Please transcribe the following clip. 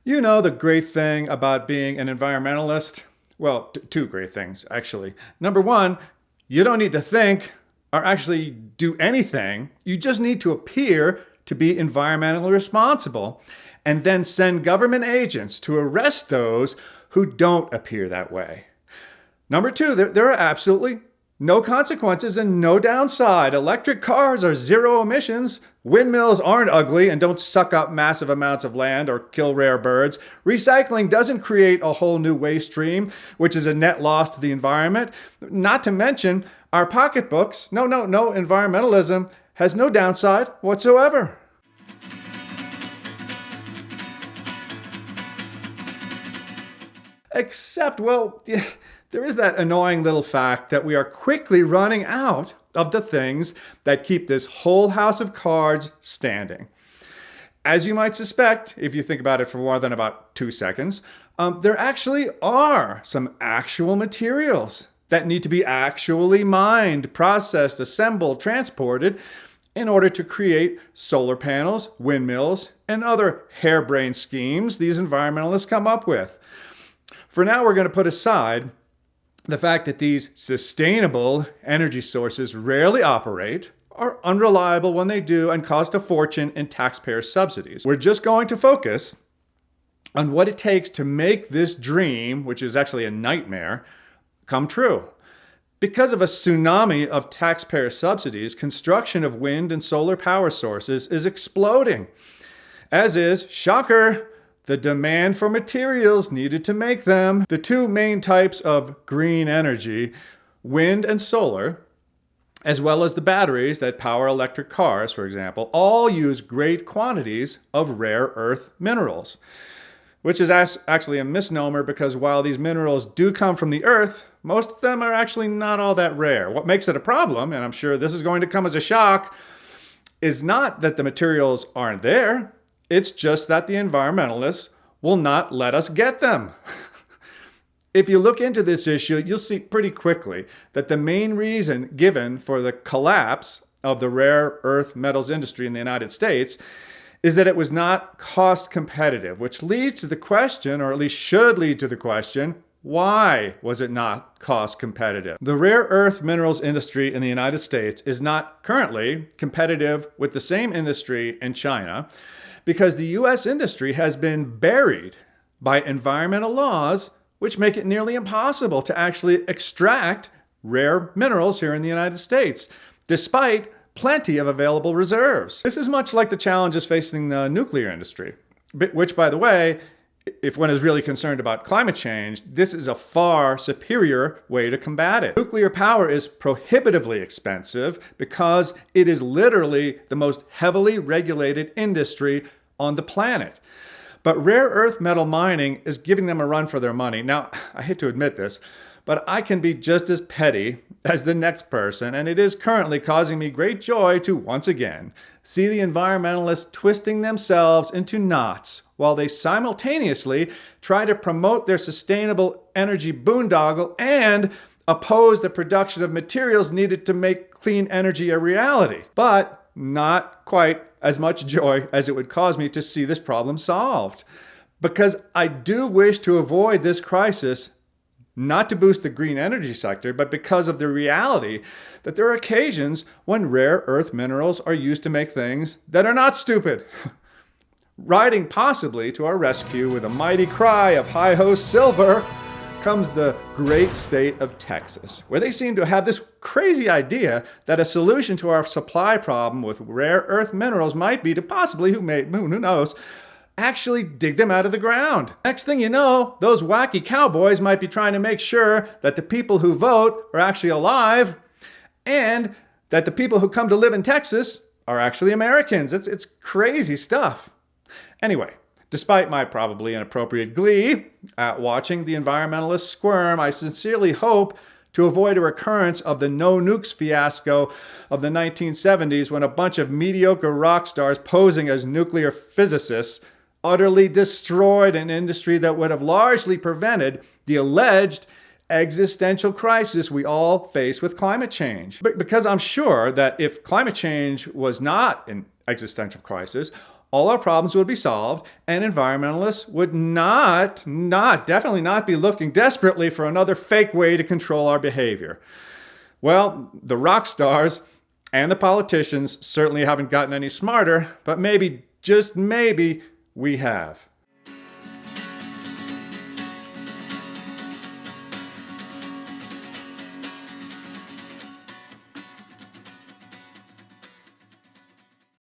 You know the great thing about being an environmentalist? Well, two great things, actually. Number one, you don't need to think or actually do anything. You just need to appear to be environmentally responsible and then send government agents to arrest those who don't appear that way. Number two, there are absolutely no consequences and no downside. Electric cars are zero emissions. Windmills aren't ugly and don't suck up massive amounts of land or kill rare birds. Recycling doesn't create a whole new waste stream, which is a net loss to the environment. Not to mention our pocketbooks. No, environmentalism has no downside whatsoever. Except, well, there is that annoying little fact that we are quickly running out of the things that keep this whole house of cards standing. As you might suspect, if you think about it for more than about 2 seconds, there actually are some actual materials that need to be actually mined, processed, assembled, transported in order to create solar panels, windmills, and other harebrained schemes these environmentalists come up with. For now, we're going to put aside the fact that these sustainable energy sources rarely operate, are unreliable when they do, and cost a fortune in taxpayer subsidies. We're just going to focus on what it takes to make this dream, which is actually a nightmare, come true. Because of a tsunami of taxpayer subsidies, construction of wind and solar power sources is exploding, as is, shocker, the demand for materials needed to make them. The two main types of green energy, wind and solar, as well as the batteries that power electric cars, for example, all use great quantities of rare earth minerals, which is actually a misnomer because while these minerals do come from the earth, most of them are actually not all that rare. What makes it a problem, and I'm sure this is going to come as a shock, is not that the materials aren't there. It's just that the environmentalists will not let us get them. If you look into this issue, you'll see pretty quickly that the main reason given for the collapse of the rare earth metals industry in the United States is that it was not cost competitive, which leads to the question, or at least should lead to the question, why was it not cost competitive? The rare earth minerals industry in the United States is not currently competitive with the same industry in China, because the U.S. industry has been buried by environmental laws which make it nearly impossible to actually extract rare minerals here in the United States, despite plenty of available reserves. This is much like the challenges facing the nuclear industry, which, by the way, if one is really concerned about climate change, this is a far superior way to combat it. Nuclear power is prohibitively expensive because it is literally the most heavily regulated industry on the planet. But rare earth metal mining is giving them a run for their money. Now, I hate to admit this, but I can be just as petty as the next person, and it is currently causing me great joy to once again see the environmentalists twisting themselves into knots while they simultaneously try to promote their sustainable energy boondoggle and oppose the production of materials needed to make clean energy a reality. But not quite as much joy as it would cause me to see this problem solved. Because I do wish to avoid this crisis, not to boost the green energy sector, but because of the reality that there are occasions when rare earth minerals are used to make things that are not stupid. Riding possibly to our rescue with a mighty cry of hi-ho silver comes the great state of Texas, where they seem to have this crazy idea that a solution to our supply problem with rare earth minerals might be to possibly, who knows, actually dig them out of the ground. Next thing you know, those wacky cowboys might be trying to make sure that the people who vote are actually alive and that the people who come to live in Texas are actually Americans. It's crazy stuff. Anyway, despite my probably inappropriate glee at watching the environmentalists squirm, I sincerely hope to avoid a recurrence of the no nukes fiasco of the 1970s when a bunch of mediocre rock stars posing as nuclear physicists utterly destroyed an industry that would have largely prevented the alleged existential crisis we all face with climate change. Because I'm sure that if climate change was not an existential crisis, all our problems would be solved, and environmentalists would definitely not be looking desperately for another fake way to control our behavior. Well, the rock stars and the politicians certainly haven't gotten any smarter, but maybe, just maybe, we have.